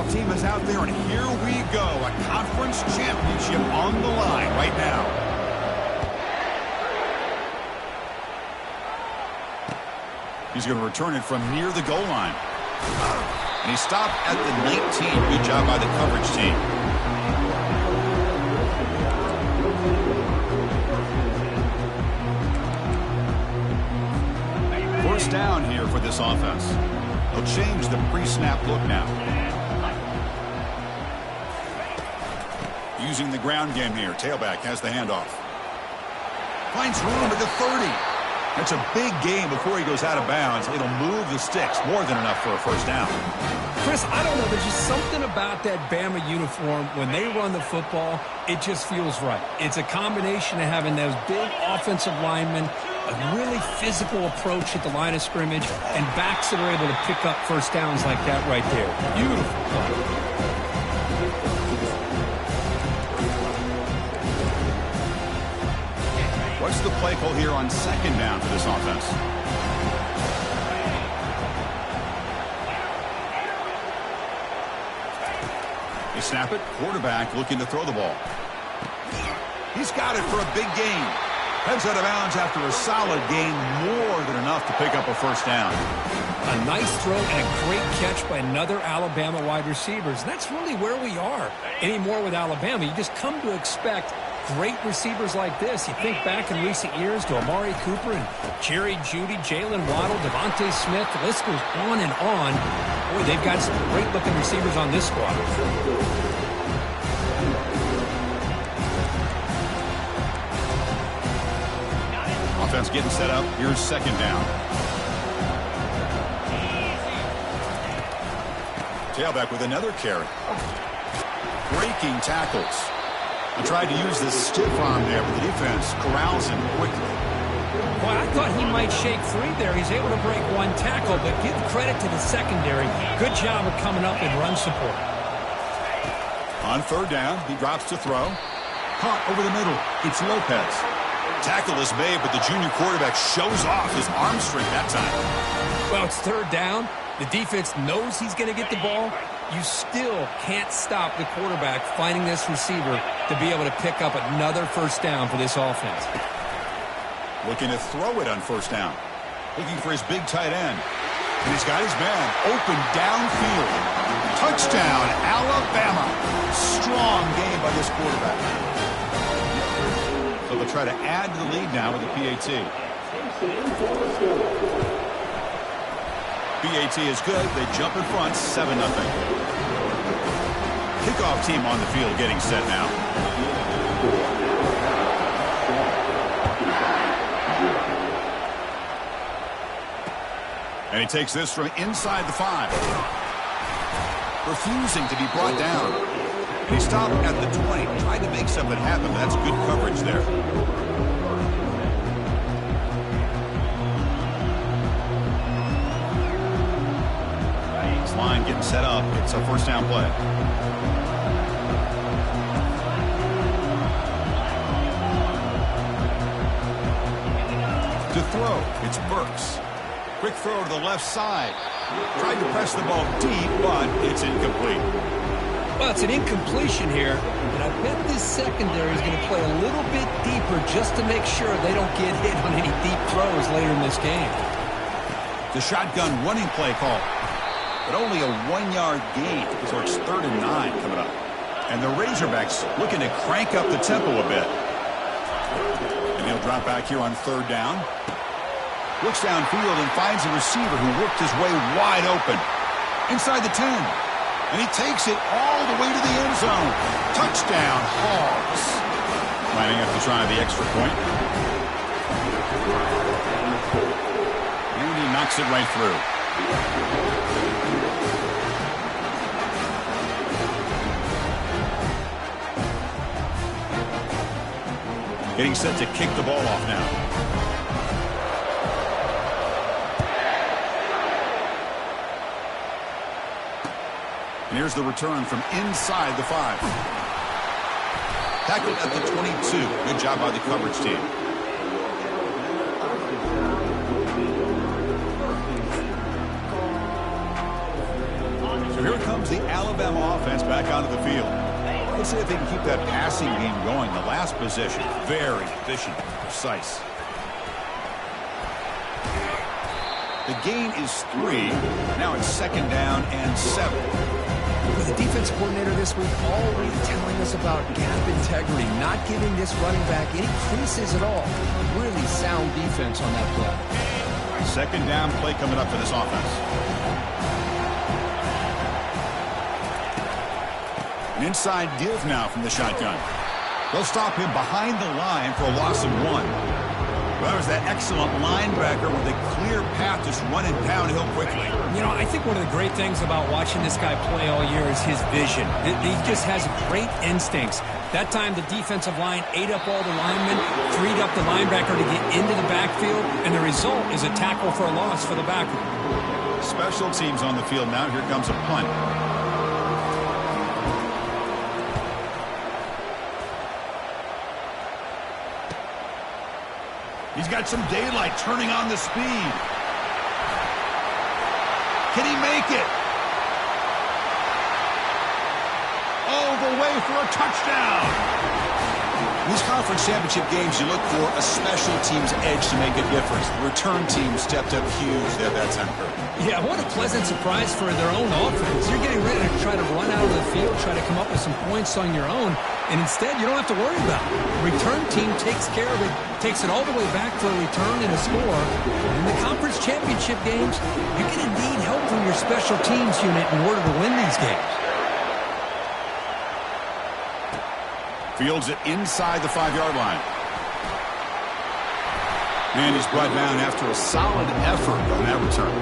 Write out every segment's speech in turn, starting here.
kickoff team is out there, and here we go. A conference championship on the line right now. He's going to return it from near the goal line. And he stopped at the 19. Good job by the coverage team. First down here for this offense. They'll change the pre-snap look now. Using the ground game here. Tailback has the handoff. Finds room at the 30. That's a big game before he goes out of bounds. It'll move the sticks. More than enough for a first down. Chris, I don't know. There's just something about that Bama uniform. When they run the football, it just feels right. It's a combination of having those big offensive linemen, a really physical approach at the line of scrimmage, and backs that are able to pick up first downs like that right there. Beautiful play. What's the play call here on second down for this offense? They snap it. Quarterback looking to throw the ball. He's got it for a big gain. Heads out of bounds after a solid gain, more than enough to pick up a first down. A nice throw and a great catch by another Alabama wide receivers. And that's really where we are anymore with Alabama. You just come to expect great receivers like this. You think back in recent years to Amari Cooper and Jerry Jeudy, Jalen Waddle, Devontae Smith. The list goes on and on. Boy, they've got some great-looking receivers on this squad. Offense getting set up. Here's second down. Tailback with another carry. Breaking tackles. He tried to use the stiff arm there, but the defense corrals him quickly. Boy, I thought he might shake free there. He's able to break one tackle, but give credit to the secondary. Good job of coming up in run support. On third down, he drops to throw. Caught over the middle. It's Lopez. Tackle is made, but the junior quarterback shows off his arm strength that time. Well, it's third down. The defense knows he's going to get the ball. You still can't stop the quarterback finding this receiver to be able to pick up another first down for this offense. Looking to throw it on first down. Looking for his big tight end. And he's got his man open downfield. Touchdown, Alabama. Strong game by this quarterback. So they'll try to add to the lead now with the PAT. PAT is good. They jump in front, 7-0. Kickoff team on the field getting set now. And he takes this from inside the 5. Refusing to be brought down. He stopped at the 20. Tried to make something happen, but that's good coverage there. Line getting set up. It's a first down play. To throw, it's Burks. Quick throw to the left side. Tried to press the ball deep, but it's incomplete. Well, it's an incompletion here, and I bet this secondary is going to play a little bit deeper just to make sure they don't get hit on any deep throws later in this game. The shotgun running play call. But only a 1-yard gain, so it's 3rd and 9 coming up. And the Razorbacks looking to crank up the tempo a bit. And he'll drop back here on third down. Looks downfield and finds a receiver who worked his way wide open. Inside the 10. And he takes it all the way to the end zone. Touchdown, Hogs. Lining up to try the extra point. And he knocks it right through. Getting set to kick the ball off now. And here's the return from inside the 5. Tackled at the 22. Good job by the coverage team. So here it comes comes the Alabama offense back onto the field. Let's see if they can keep that passing game going. The last possession, very efficient and precise. The gain is 3. Now it's 2nd down and 7. With the defense coordinator this week already telling us about gap integrity, not giving this running back any creases at all. Really sound defense on that play. 2nd down play coming up for this offense. An inside give now from the shotgun. They'll stop him behind the line for a loss of 1. Well, that was that excellent linebacker with a clear path just running downhill quickly. You know, I think one of the great things about watching this guy play all year is his vision. He just has great instincts. That time, the defensive line ate up all the linemen, freed up the linebacker to get into the backfield, and the result is a tackle for a loss for the backer. Special teams on the field now. Here comes a punt. He's got some daylight, turning on the speed. Can he make it? All the way for a touchdown. In these conference championship games, you look for a special team's edge to make a difference. The return team stepped up huge there that time. Yeah, what a pleasant surprise for their own offense. You're getting ready to try to run out of the field, try to come up with some points on your own, and instead you don't have to worry about it. The return team takes care of it, takes it all the way back for a return and a score. In the conference championship games, you're going to need help from your special teams unit in order to win these games. Fields it inside the 5-yard line. And he's brought down after a solid effort on that return.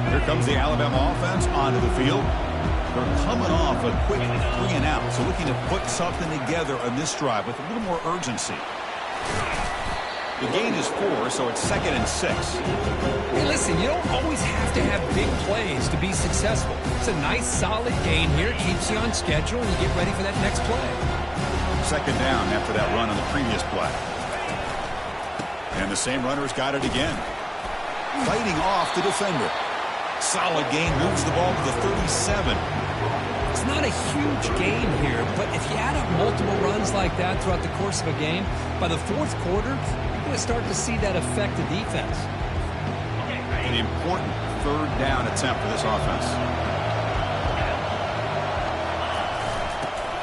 Here comes the Alabama offense onto the field. They're coming off a quick 3 and out, so looking to put something together on this drive with a little more urgency. The gain is 4, so it's 2nd and 6. Hey, listen, you don't always have to have big plays to be successful. It's a nice, solid gain here. Keeps you on schedule, and you get ready for that next play. 2nd down after that run on the previous play. And the same runner's got it again. Fighting off the defender. Solid gain, moves the ball to the 37. It's not a huge gain here, but if you add up multiple runs like that throughout the course of a game, by the 4th quarter, you're going to start to see that affect the defense. An important 3rd down attempt for this offense.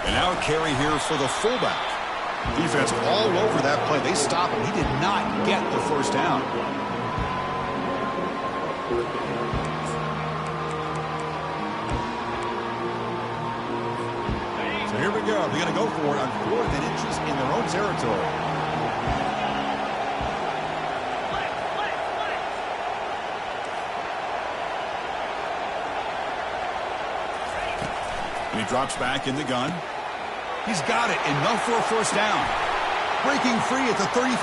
And now a carry here for the fullback. Defense all over that play. They stop him. He did not get the 1st down. So here we go. They're going to go for it on 4th and inches in their own territory. And he drops back in the gun. He's got it. Enough for a 1st down. Breaking free at the 35.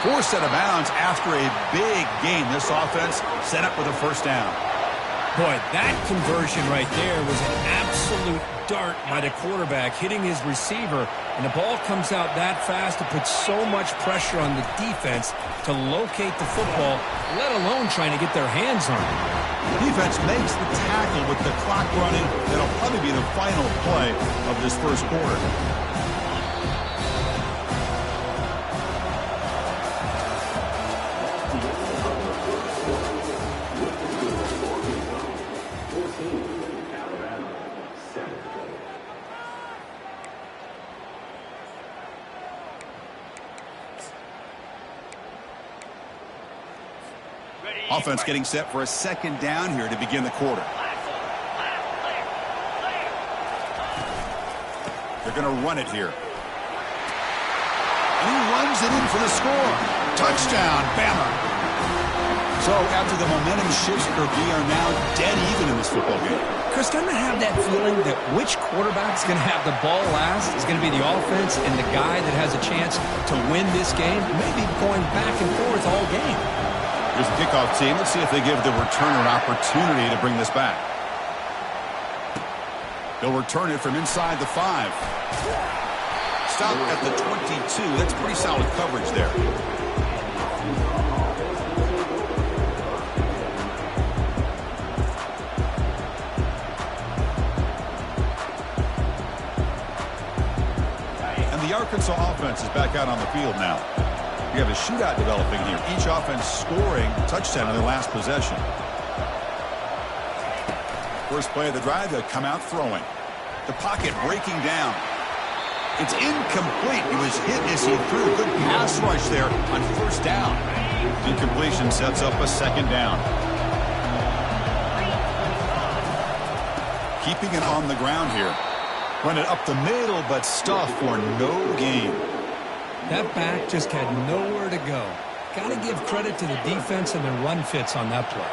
Forced out of bounds after a big gain. This offense set up with a 1st down. Boy, that conversion right there was an absolute dart by the quarterback, hitting his receiver, and the ball comes out that fast to put so much pressure on the defense to locate the football, let alone trying to get their hands on it. Defense makes the tackle with the clock running. That'll probably be the final play of this 1st quarter. Offense getting set for a 2nd down here to begin the quarter. They're going to run it here. And he runs it in for the score. Touchdown, Bama. So after the momentum shifts, we are now dead even in this football game. Chris, don't I have that feeling that which quarterback's going to have the ball last is going to be the offense, and the guy that has a chance to win this game may be going back and forth all game. Here's the kickoff team. Let's see if they give the returner an opportunity to bring this back. They'll return it from inside the 5. Stop at the 22. That's pretty solid coverage there. Arkansas offense is back out on the field now. We have a shootout developing here. Each offense scoring a touchdown on their last possession. First play of the drive, they'll come out throwing. The pocket breaking down. It's incomplete. He was hit as he threw. Good pass rush there on first down. Incompletion sets up a second down. Keeping it on the ground here. Run it up the middle, but stuffed for no gain. That back just had nowhere to go. Got to give credit to the defense and their run fits on that play.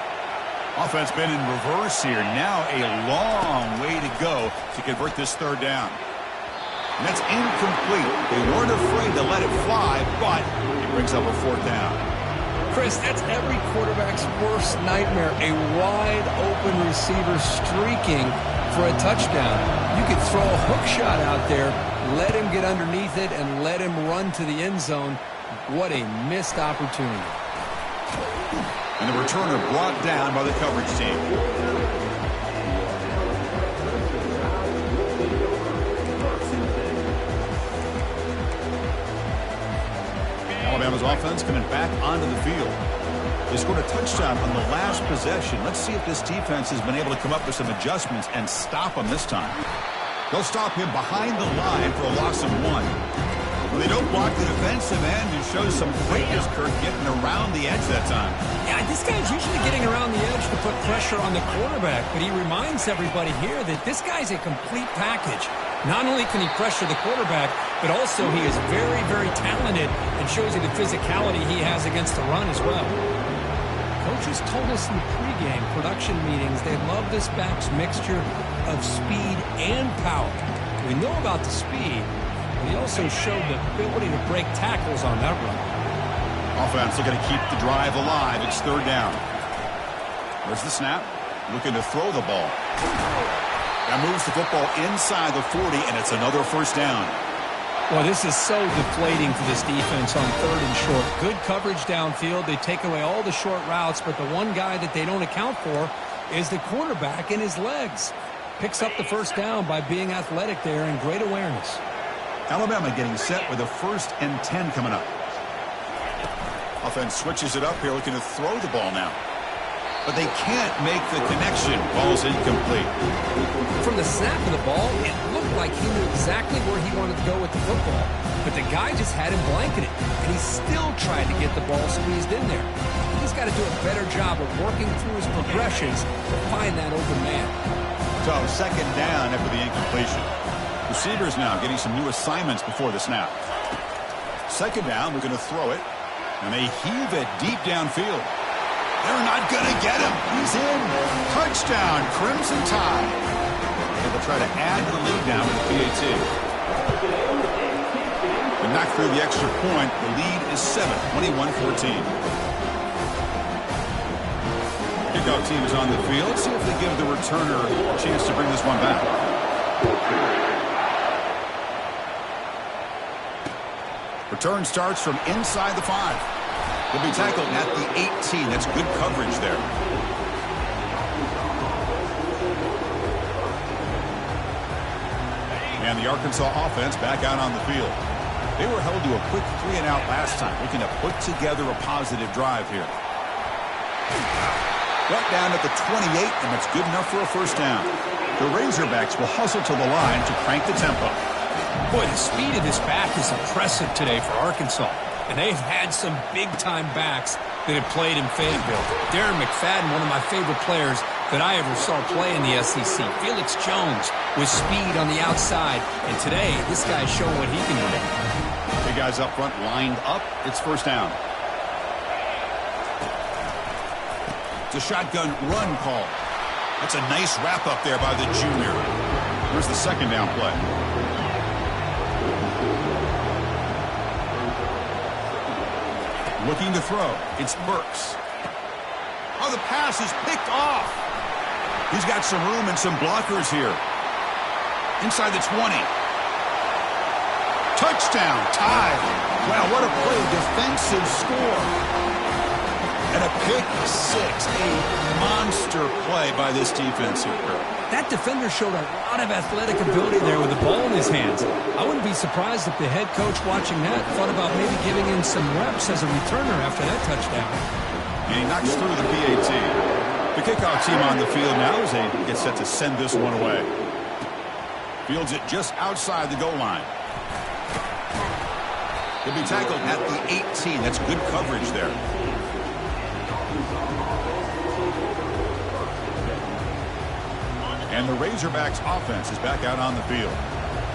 Offense been in reverse here. Now a long way to go to convert this third down. And that's incomplete. They weren't afraid to let it fly, but it brings up a fourth down. Chris, that's every quarterback's worst nightmare. A wide-open receiver streaking for a touchdown. You could throw a hook shot out there, let him get underneath it, and let him run to the end zone. What a missed opportunity. And the returner brought down by the coverage team. Alabama's offense coming back onto the field. They scored a touchdown on the last possession. Let's see if this defense has been able to come up with some adjustments and stop them this time. They'll stop him behind the line for a loss of 1. When they don't block the defensive end, it shows some quickness, Kirk, getting around the edge that time. Yeah, this guy's usually getting around the edge to put pressure on the quarterback, but he reminds everybody here that this guy's a complete package. Not only can he pressure the quarterback, but also he is very, very talented and shows you the physicality he has against the run as well. Coaches told us in the pregame production meetings they love this back's mixture of speed and power. We know about the speed, but he also showed the ability to break tackles on that run. Offense looking to keep the drive alive. It's third down. Where's the snap? Looking to throw the ball. That moves the football inside the 40, and it's another first down. Well, this is so deflating for this defense on third and short. Good coverage downfield. They take away all the short routes, but the one guy that they don't account for is the cornerback and his legs. Picks up the first down by being athletic there and great awareness. Alabama getting set with a 1st and 10 coming up. Offense switches it up here, looking to throw the ball now. But they can't make the connection. Ball's incomplete. From the snap of the ball, it looked like he knew exactly where he wanted to go with the football. But the guy just had him blanketed, and he still tried to get the ball squeezed in there. He's got to do a better job of working through his progressions to find that open man. So, second down after the incompletion. Receivers now getting some new assignments before the snap. Second down, we're going to throw it. And they heave it deep downfield. They're not going to get him. He's in. Touchdown, Crimson Tide. They will try to add to the lead now with the PAT. But knock through the extra point. The lead is 7, 21-14. Kickoff team is on the field. Let's see if they give the returner a chance to bring this one back. Return starts from inside the 5. He'll be tackled at the 18. That's good coverage there. And the Arkansas offense back out on the field. They were held to a quick 3-and-out last time, looking to put together a positive drive here. Brought down at the 28, and that's good enough for a first down. The Razorbacks will hustle to the line to crank the tempo. Boy, the speed of this back is impressive today for Arkansas. And they've had some big-time backs that have played in Fayetteville. Darren McFadden, one of my favorite players that I ever saw play in the SEC. Felix Jones with speed on the outside. And today, this guy's showing what he can do. The guys up front lined up. It's first down. It's a shotgun run call. That's a nice wrap up there by the junior. Here's the second down play. Looking to throw. It's Burks. Oh, the pass is picked off. He's got some room and some blockers here. Inside the 20. Touchdown, Tide. Wow, what a play. Defensive score. And a pick six, a monster play by this defense here. That defender showed a lot of athletic ability there with the ball in his hands. I wouldn't be surprised if the head coach watching that thought about maybe giving him some reps as a returner after that touchdown. And he knocks through the PAT. The kickoff team on the field now as they get set to send this one away. Fields it just outside the goal line. He'll be tackled at the 18. That's good coverage there. And the Razorbacks offense is back out on the field.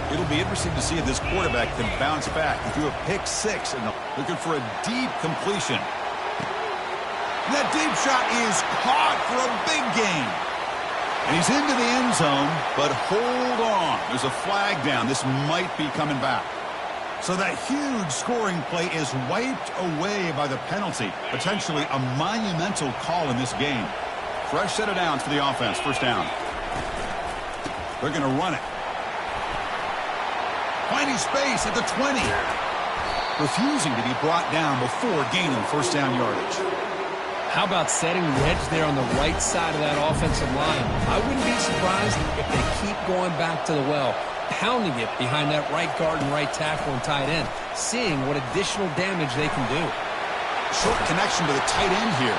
It'll be interesting to see if this quarterback can bounce back. He threw a pick six and looking for a deep completion. And that deep shot is caught for a big gain. And he's into the end zone, but hold on. There's a flag down. This might be coming back. So that huge scoring play is wiped away by the penalty. Potentially a monumental call in this game. Fresh set of downs for the offense. First down. They're going to run it. Finding space at the 20. Refusing to be brought down before gaining first down yardage. How about setting the edge there on the right side of that offensive line? I wouldn't be surprised if they keep going back to the well, pounding it behind that right guard and right tackle and tight end, seeing what additional damage they can do. Short connection to the tight end here.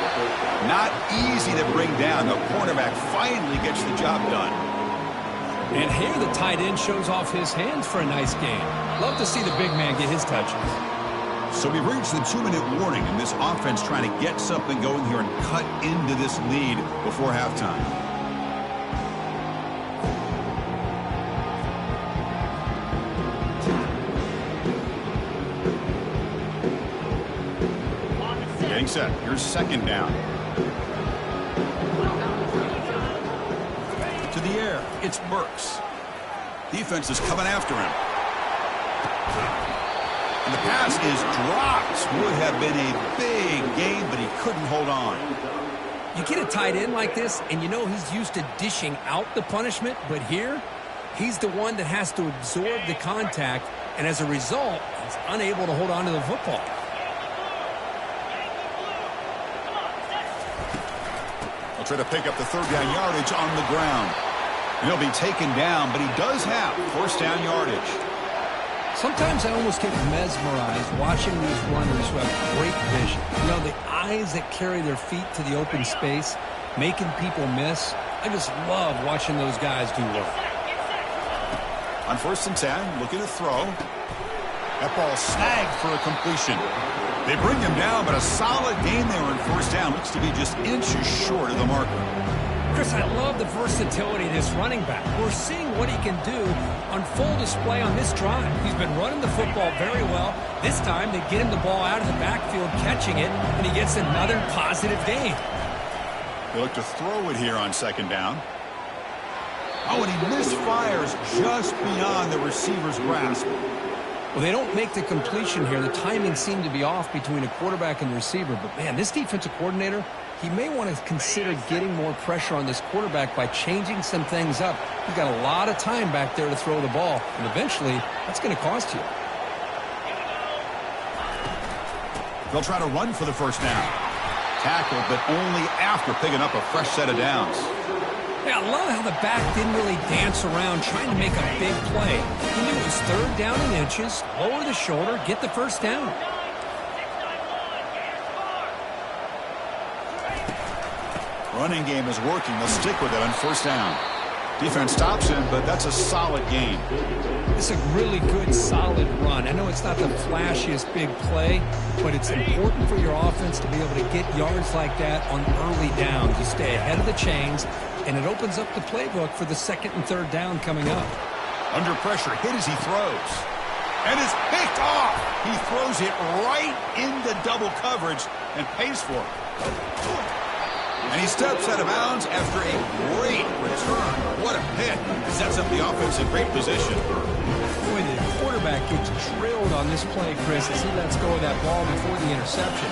Not easy to bring down. The cornerback finally gets the job done. And here the tight end shows off his hands for a nice game. Love to see the big man get his touches. So we've reached the 2-minute warning, and this offense trying to get something going here and cut into this lead before halftime. Getting set. Here's second down. To the air. It's Burks. Defense is coming after him. And the pass is dropped. Would have been a big gain, but he couldn't hold on. You get a tight end like this, and you know he's used to dishing out the punishment, but here, he's the one that has to absorb the contact, and as a result, he's unable to hold on to the football. He'll try to pick up the third down yardage on the ground. And he'll be taken down, but he does have first down yardage. Sometimes I almost get mesmerized watching these runners who have great vision. You know, the eyes that carry their feet to the open space, making people miss. I just love watching those guys do work. On 1st and 10, looking to throw. That ball snagged for a completion. They bring him down, but a solid gain there on first down. Looks to be just inches short of the marker. Chris, I love the versatility of this running back. We're seeing what he can do on full display on this drive. He's been running the football very well. This time, they get him the ball out of the backfield, catching it, and he gets another positive gain. They look to throw it here on second down. Oh, and he misfires just beyond the receiver's grasp. Well, they don't make the completion here. The timing seemed to be off between a quarterback and the receiver. But, man, this defensive coordinator, he may want to consider getting more pressure on this quarterback by changing some things up. He's got a lot of time back there to throw the ball, and eventually that's going to cost you. They'll try to run for the first down. Tackled, but only after picking up a fresh set of downs. Yeah, I love how the back didn't really dance around trying to make a big play. He knew it was third down in inches, lower the shoulder, get the first down. Running game is working. They'll stick with it on first down. Defense stops him, but that's a solid gain. It's a really good, solid run. I know it's not the flashiest big play, but it's important for your offense to be able to get yards like that on early downs. You stay ahead of the chains, and it opens up the playbook for the second and third down coming up. Under pressure, hit as he throws. And it's picked off. He throws it right into double coverage and pays for it. And he steps out of bounds after a great return. What a hit. Sets up the offense in great position. Boy, the quarterback gets drilled on this play, Chris, as he lets go of that ball before the interception.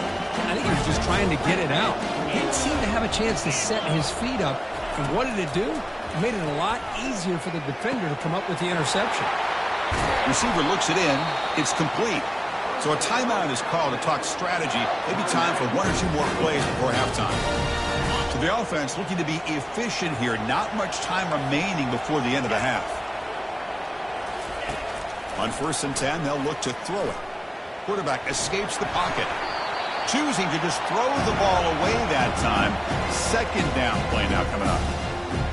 I think he was just trying to get it out. He didn't seem to have a chance to set his feet up. And what did it do? It made it a lot easier for the defender to come up with the interception. Receiver looks it in. It's complete. So a timeout is called to talk strategy. Maybe time for one or two more plays before halftime. So the offense looking to be efficient here. Not much time remaining before the end of the half. On 1st and 10, they'll look to throw it. Quarterback escapes the pocket. Choosing to just throw the ball away that time. 2nd down play now coming up.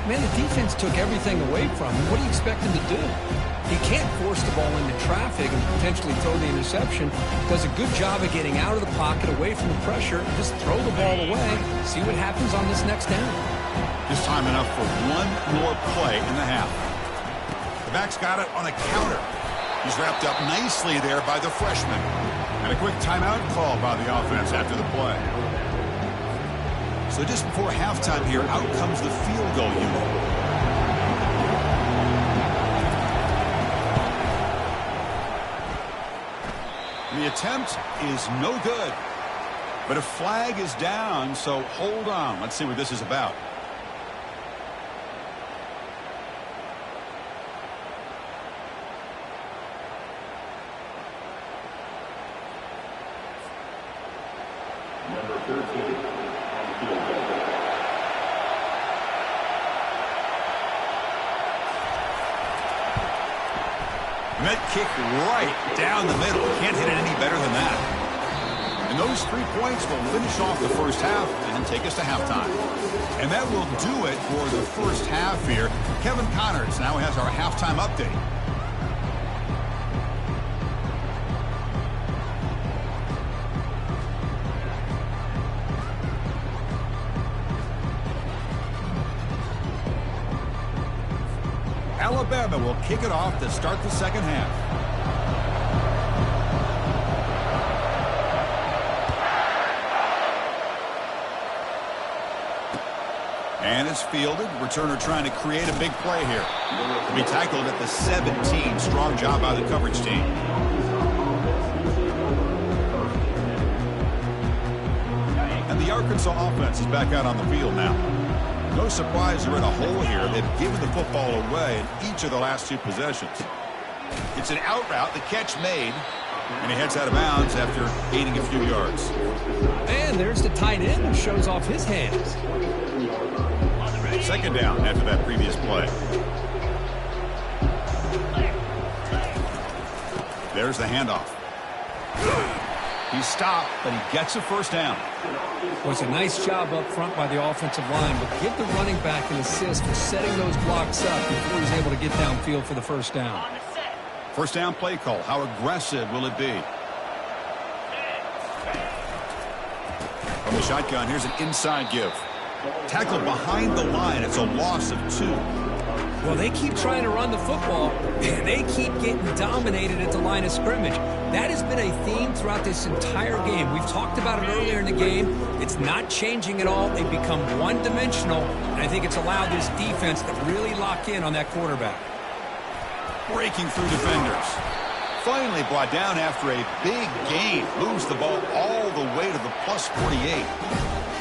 Man, the defense took everything away from him. What do you expect him to do? He can't force the ball into traffic and potentially throw the interception. Does a good job of getting out of the pocket, away from the pressure, and just throw the ball away. See what happens on this next down. Just time enough for one more play in the half. The back's got it on a counter. He's wrapped up nicely there by the freshman. And a quick timeout call by the offense after the play. So just before halftime here, out comes the field goal unit. The attempt is no good. But a flag is down, so hold on. Let's see what this is about. Number 13 on the field. Met kick right down the middle. Can't hit it any better than that. And those 3 points will finish off the first half and take us to halftime. And that will do it for the first half here. Kevin Connors now has our halftime update. Alabama will kick it off to start the second half. And it's fielded. Returner trying to create a big play here. To be tackled at the 17. Strong job by the coverage team. And the Arkansas offense is back out on the field now. No surprise they're in a hole here. They've given the football away in each of the last 2 possessions. It's an out route, the catch made, and he heads out of bounds after gaining a few yards. And there's the tight end who shows off his hands. 2nd down after that previous play. There's the handoff. He's stopped, but he gets a first down. Was a nice job up front by the offensive line, but give the running back an assist for setting those blocks up before he's able to get downfield for the first down. First down play call. How aggressive will it be? From the shotgun, here's an inside give. Tackled behind the line. It's a loss of 2. Well, they keep trying to run the football, and they keep getting dominated at the line of scrimmage. That has been a theme throughout this entire game. We've talked about it earlier in the game. It's not changing at all. They've become one-dimensional, and I think it's allowed this defense to really lock in on that quarterback. Breaking through defenders. Finally brought down after a big gain. Moves the ball all the way to the plus 48.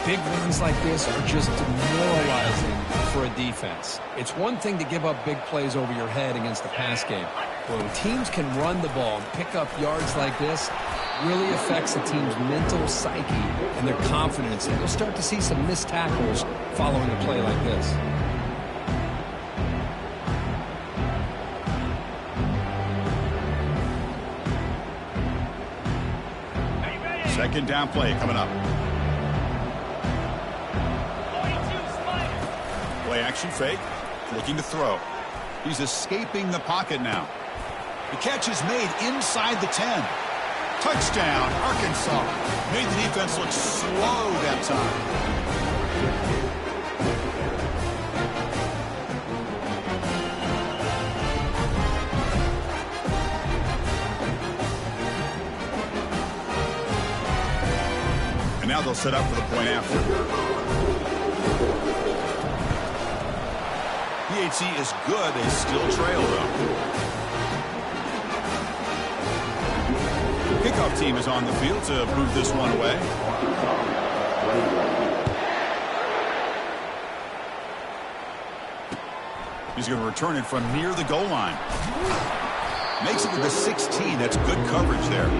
Big runs like this are just demoralizing for a defense. It's one thing to give up big plays over your head against the pass game. When teams can run the ball and pick up yards like this, really affects the team's mental psyche and their confidence. And you'll start to see some missed tackles following a play like this. Second down play coming up. Play action fake. Looking to throw. He's escaping the pocket now. The catch is made inside the 10. Touchdown, Arkansas. Made the defense look slow that time. And now they'll set up for the point after. PHC is good. They still trail, though. Kickoff team is on the field to move this one away. He's going to return it from near the goal line. Makes it to the 16. That's good coverage there.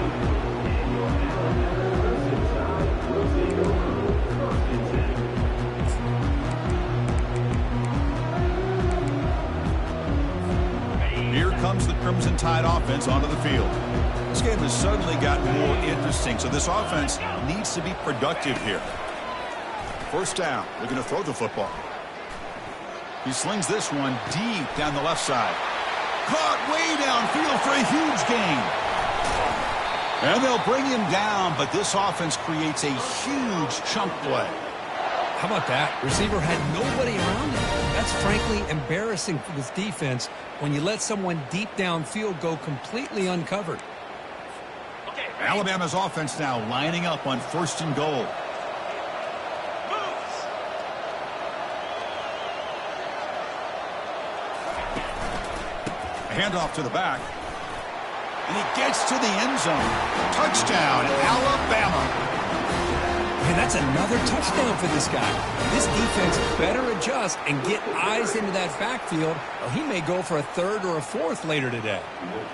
comes the Crimson Tide offense onto the field. This game has suddenly gotten more interesting, so this offense needs to be productive here. First down, looking to throw the football. He slings this one deep down the left side. Caught way downfield for a huge gain. And they'll bring him down, but this offense creates a huge chunk play. How about that? Receiver had nobody around him. That's frankly embarrassing for this defense when you let someone deep downfield go completely uncovered. Alabama's offense now lining up on 1st and goal. A handoff to the back. And he gets to the end zone. Touchdown, Alabama. And that's another touchdown for this guy. This defense better adjust and get eyes into that backfield, or he may go for a 3rd or a 4th later today.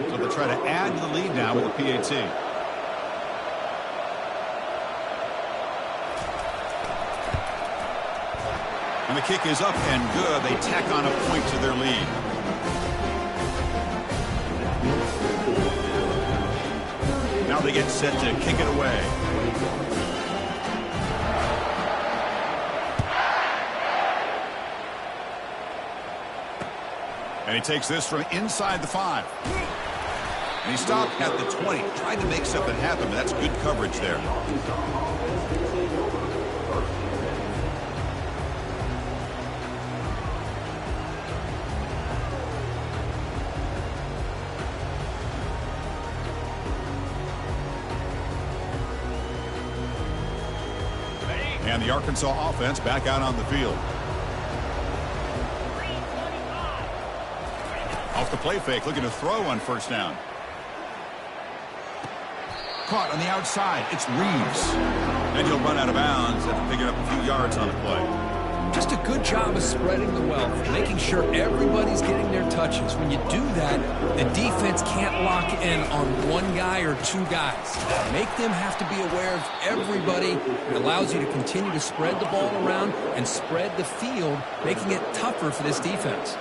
So they'll try to add to the lead now with a PAT. And the kick is up and good. They tack on a point to their lead. Now they get set to kick it away. And he takes this from inside the 5. And he stopped at the 20. Tried to make something happen, but that's good coverage there. And the Arkansas offense back out on the field. Off the play fake, looking to throw on 1st down. Caught on the outside. It's Reeves. And he'll run out of bounds after picking up a few yards on the play. Just a good job of spreading the wealth, making sure everybody's getting their touches. When you do that, the defense can't lock in on one guy or 2 guys. Make them have to be aware of everybody. It allows you to continue to spread the ball around and spread the field, making it tougher for this defense.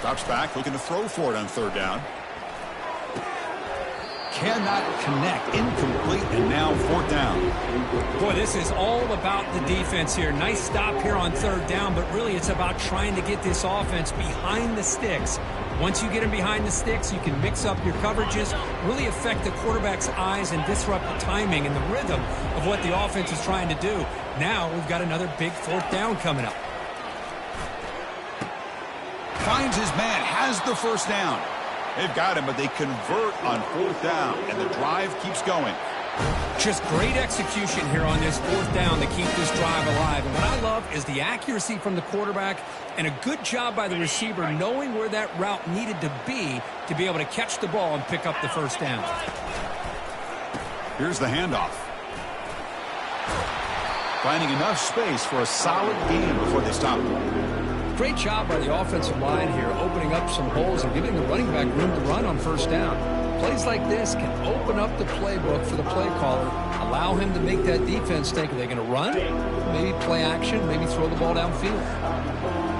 Drops back, looking to throw for it on 3rd down. Cannot connect, incomplete, and now 4th down. Boy, this is all about the defense here. Nice stop here on 3rd down, but really it's about trying to get this offense behind the sticks. Once you get them behind the sticks, you can mix up your coverages, really affect the quarterback's eyes and disrupt the timing and the rhythm of what the offense is trying to do. Now we've got another big 4th down coming up. Finds his man, has the 1st down. They've got him, but they convert on 4th down, and the drive keeps going. Just great execution here on this 4th down to keep this drive alive. And what I love is the accuracy from the quarterback and a good job by the receiver knowing where that route needed to be able to catch the ball and pick up the 1st down. Here's the handoff. Finding enough space for a solid gain before they stop him. Great job by the offensive line here, opening up some holes and giving the running back room to run on 1st down. Plays like this can open up the playbook for the play caller, allow him to make that defense think, are they going to run? Maybe play action, maybe throw the ball downfield.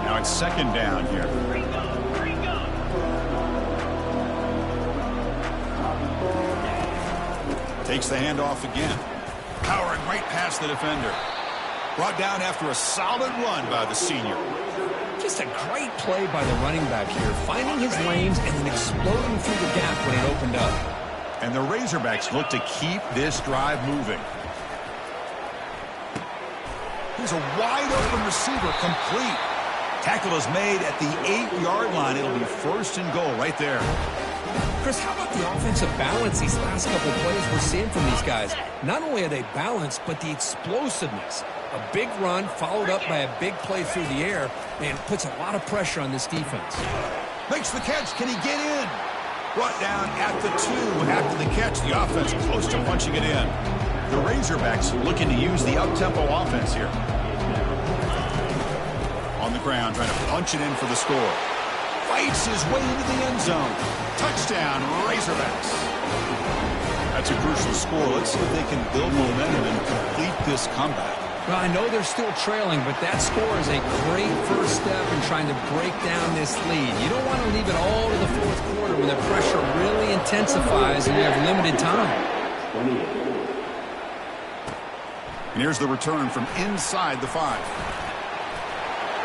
Now it's 2nd down here. Takes the handoff again. Powering right past the defender. Brought down after a solid run by the senior. Just a great play by the running back here, finding his lanes and then exploding through the gap when it opened up. And the Razorbacks look to keep this drive moving. Here's a wide-open receiver, complete. Tackle is made at the 8-yard line. It'll be 1st and goal right there. Chris, how about the offensive balance these last couple of plays we're seeing from these guys? Not only are they balanced, but the explosiveness. A big run followed up by a big play through the air and puts a lot of pressure on this defense. Makes the catch. Can he get in? Brought down at the 2 after the catch. The offense close to punching it in. The Razorbacks looking to use the up-tempo offense here. On the ground, trying to punch it in for the score. Fights his way into the end zone. Touchdown, Razorbacks. That's a crucial score. Let's see if they can build momentum and complete this comeback. Well, I know they're still trailing, but that score is a great first step in trying to break down this lead. You don't want to leave it all to the fourth quarter when the pressure really intensifies and you have limited time. And here's the return from inside the 5.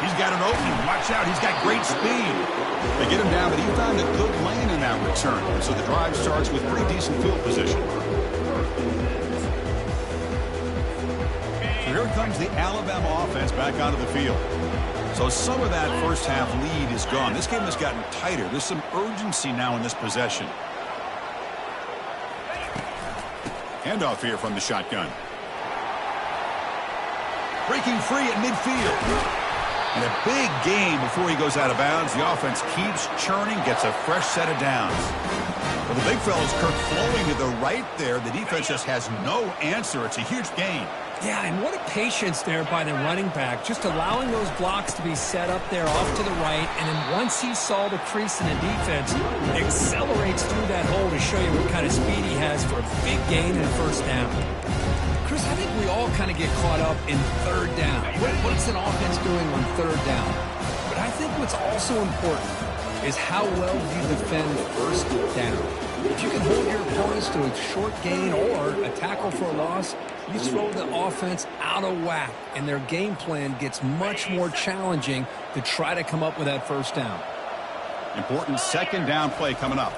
He's got an opening. Watch out. He's got great speed. They get him down, but he found a good lane in that return. So the drive starts with pretty decent field position. So here comes the Alabama offense back onto the field. So some of that first half lead is gone. This game has gotten tighter. There's some urgency now in this possession. Handoff here from the shotgun. Breaking free at midfield. And a big gain before he goes out of bounds. The offense keeps churning, gets a fresh set of downs. Well, the big fella's Kirk flowing to the right there. The defense just has no answer. It's a huge gain. Yeah, and what a patience there by the running back, just allowing those blocks to be set up there off to the right, and then once he saw the crease in the defense, accelerates through that hole to show you what kind of speed he has for a big gain and first down. Chris, I think we all kind of get caught up in third down. What's an offense doing on third down? But I think what's also important is how well you defend first down. If you can hold your opponents to a short gain or a tackle for a loss, you throw the offense out of whack, and their game plan gets much more challenging to try to come up with that first down. Important second down play coming up.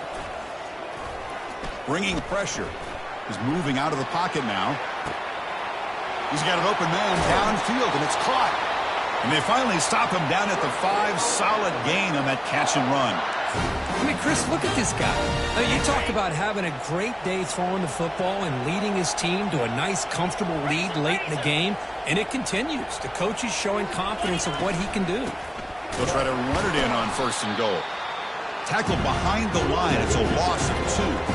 Bringing pressure. He's moving out of the pocket now. He's got an open man downfield, and it's caught. And they finally stop him down at the 5. Solid gain on that catch and run. I mean, Chris, look at this guy. I mean, you talk about having a great day throwing the football and leading his team to a nice, comfortable lead late in the game, and it continues. The coach is showing confidence of what he can do. They'll try to run it in on first and goal. Tackled behind the line. It's a loss of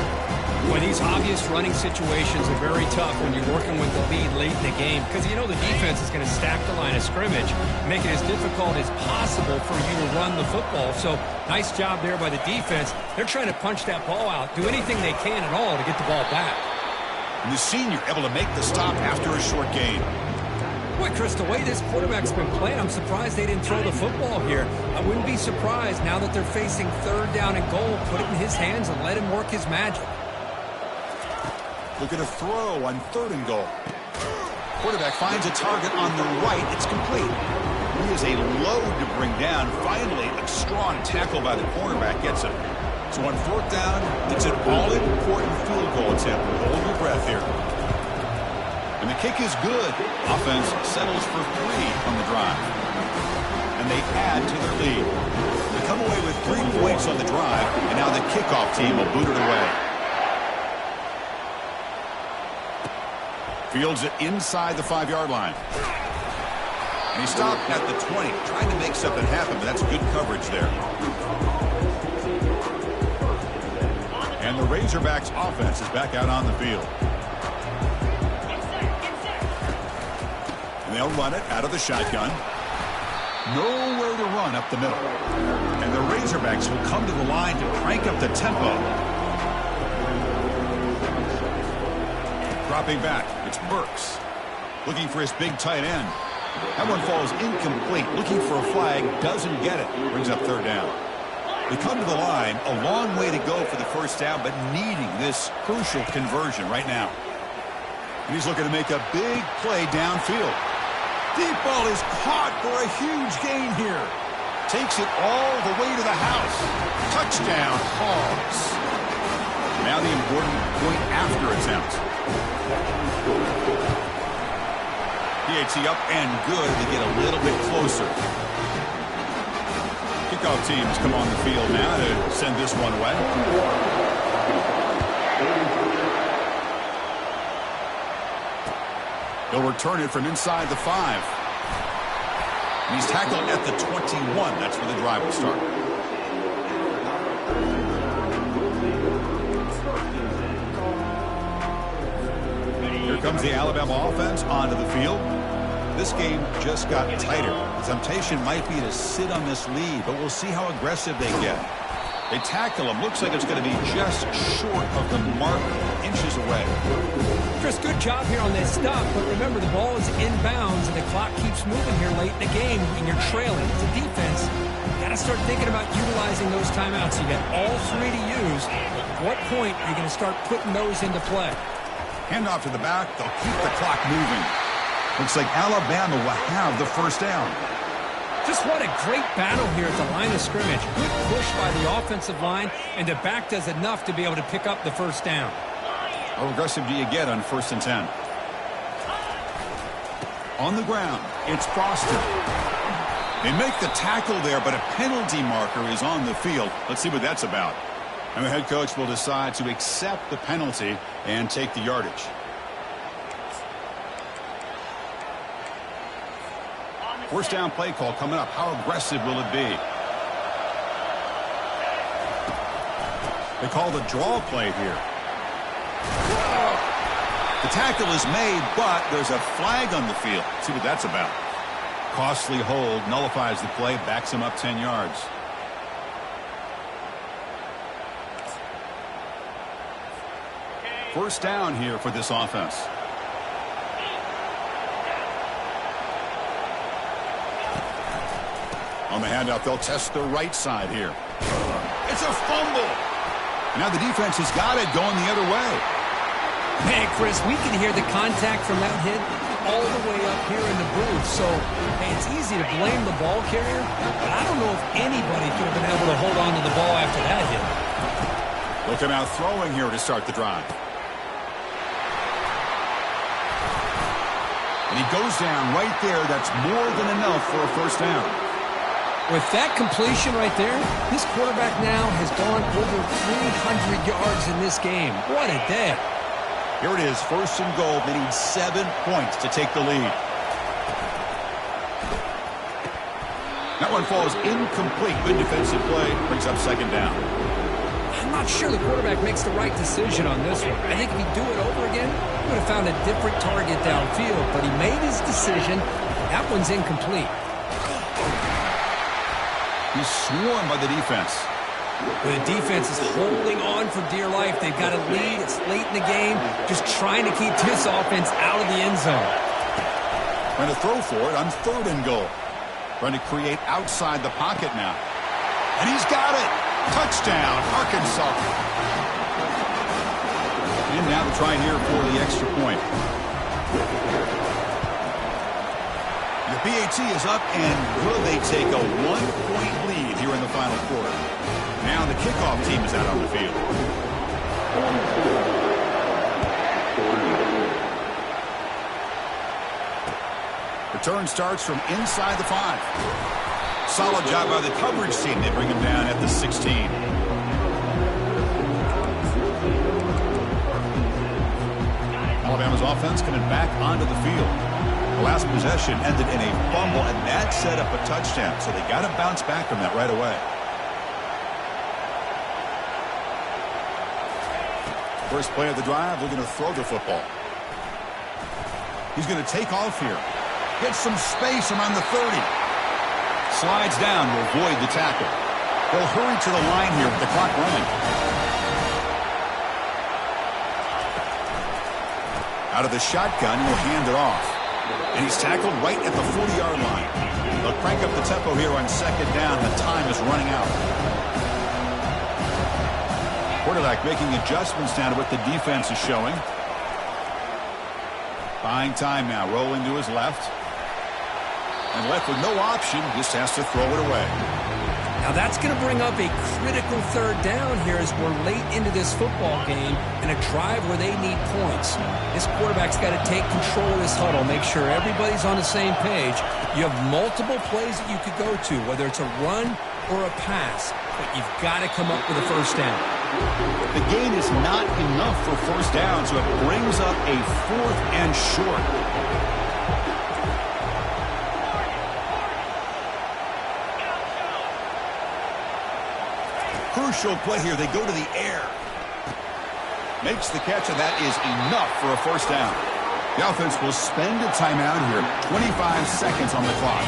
2. Boy, these obvious running situations are very tough when you're working with the lead late in the game because you know the defense is going to stack the line of scrimmage, make it as difficult as possible for you to run the football. So nice job there by the defense. They're trying to punch that ball out, do anything they can at all to get the ball back. And the senior able to make the stop after a short gain. Boy, Chris, the way this quarterback's been playing, I'm surprised they didn't throw the football here. I wouldn't be surprised now that they're facing third down and goal, put it in his hands and let him work his magic. Look at a throw on third and goal. Quarterback finds a target on the right. It's complete. He is a load to bring down. Finally, a strong tackle by the cornerback gets him. So on fourth down, it's an all-important field goal attempt. Hold your breath here. And the kick is good. Offense settles for 3 on the drive. And they add to their lead. They come away with 3 points on the drive, and now the kickoff team will boot it away. Fields it inside the 5-yard line. And he stopped at the 20, trying to make something happen, but that's good coverage there. And the Razorbacks offense is back out on the field. And they'll run it out of the shotgun. Nowhere to run up the middle. And the Razorbacks will come to the line to crank up the tempo. Dropping back, it's Burks. Looking for his big tight end. That one falls incomplete. Looking for a flag, doesn't get it. Brings up third down. They come to the line, a long way to go for the first down, but needing this crucial conversion right now. And he's looking to make a big play downfield. Deep ball is caught for a huge gain here. Takes it all the way to the house. Touchdown, Hogs. Now the important point after attempt. PAT up and good to get a little bit closer. Kickoff teams come on the field now to send this one away. They'll return it from inside the 5. And he's tackled at the 21. That's where the drive will start. Here comes the Alabama offense onto the field. This game just got tighter. The temptation might be to sit on this lead, but we'll see how aggressive they get. They tackle him. Looks like it's going to be just short of the mark, inches away. Chris, good job here on this stop, but remember the ball is inbounds and the clock keeps moving here late in the game and you're trailing. As a defense, you got to start thinking about utilizing those timeouts. You got all three to use. At what point are you going to start putting those into play? Handoff to the back. They'll keep the clock moving. Looks like Alabama will have the first down. Just what a great battle here at the line of scrimmage. Good push by the offensive line, and the back does enough to be able to pick up the first down. How aggressive do you get on 1st and 10? On the ground, it's Foster. They make the tackle there, but a penalty marker is on the field. Let's see what that's about. And the head coach will decide to accept the penalty and take the yardage. First down play call coming up. How aggressive will it be? They call the draw play here. The tackle is made, but there's a flag on the field. Let's see what that's about. Costly hold, nullifies the play, backs him up 10 yards. First down here for this offense. On the handout, they'll test the right side here. It's a fumble. Now the defense has got it going the other way. Man, Chris, we can hear the contact from that hit all the way up here in the booth. So, hey, it's easy to blame the ball carrier, but I don't know if anybody could have been able to hold on to the ball after that hit. Looking out throwing here to start the drive. And he goes down right there. That's more than enough for a first down. With that completion right there, this quarterback now has gone over 300 yards in this game. What a day. Here it is, 1st and goal. They need 7 points to take the lead. That one falls incomplete. Good defensive play. Brings up 2nd down. I'm not sure the quarterback makes the right decision on this one. I think if he'd do it over again, he would have found a different target downfield. But he made his decision. That one's incomplete. He's swarmed by the defense. The defense is holding on for dear life. They've got a lead. It's late in the game. Just trying to keep this offense out of the end zone. Trying to throw for it on 3rd and goal. Trying to create outside the pocket now. And he's got it. Touchdown, Arkansas. And now to try here for the extra point. The PAT is up, and will they take a 1-point lead here in the final quarter? Now the kickoff team is out on the field. Return starts from inside the 5. Solid job by the coverage team. They bring him down at the 16. Alabama's offense coming back onto the field. The last possession ended in a fumble, and that set up a touchdown. So they got to bounce back from that right away. First play of the drive, they're going to throw the football. He's going to take off here. Get some space around the 30. Slides down to avoid the tackle. They'll hurry to the line here with the clock running. Out of the shotgun, he'll hand it off. And he's tackled right at the 40-yard line. They'll crank up the tempo here on 2nd down. The time is running out. Quarterback making adjustments down to what the defense is showing. Buying time now, rolling to his left. And left with no option, just has to throw it away. Now that's going to bring up a critical 3rd down here as we're late into this football game and a drive where they need points. This quarterback's got to take control of this huddle, make sure everybody's on the same page. You have multiple plays that you could go to, whether it's a run or a pass, but you've got to come up with a first down. The gain is not enough for first down, so it brings up a 4th and short. Crucial play here. They go to the air. Makes the catch, and that is enough for a first down. The offense will spend a timeout here. 25 seconds on the clock.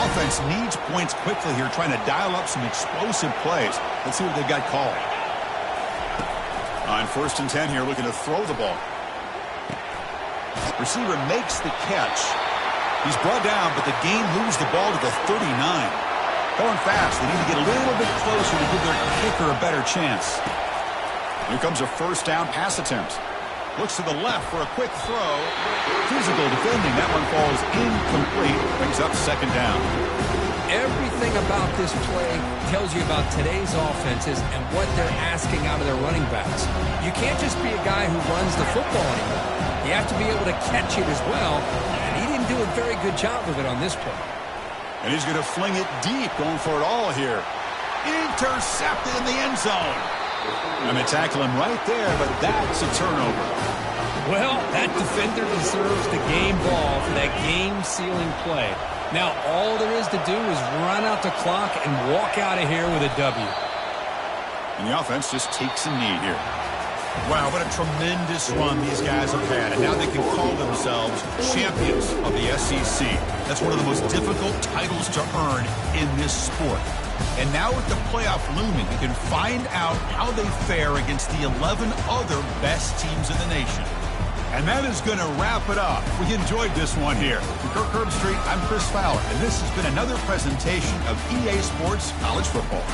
Offense needs points quickly here, trying to dial up some explosive plays. Let's see what they've got called. On 1st and 10 here, looking to throw the ball. Receiver makes the catch. He's brought down, but the game moves the ball to the 39. Going fast. They need to get a little bit closer to give their kicker a better chance. Here comes a 1st down pass attempt. Looks to the left for a quick throw. Physical defending. That one falls incomplete. Brings up 2nd down. Everything about this play tells you about today's offenses and what they're asking out of their running backs. You can't just be a guy who runs the football anymore. You have to be able to catch it as well, and he didn't do a very good job of it on this play. And he's going to fling it deep, going for it all here. Intercepted in the end zone. I'm going to tackle him right there, but that's a turnover. Well, that defender deserves the game ball for that game-sealing play. Now, all there is to do is run out the clock and walk out of here with a W. And the offense just takes a knee here. Wow, what a tremendous run these guys have had. And now they can call themselves champions of the SEC. That's one of the most difficult titles to earn in this sport. And now with the playoff looming, you can find out how they fare against the 11 other best teams in the nation. And that is going to wrap it up. We enjoyed this one here. From Kirk Herbstreit, I'm Chris Fowler, and this has been another presentation of EA Sports College Football.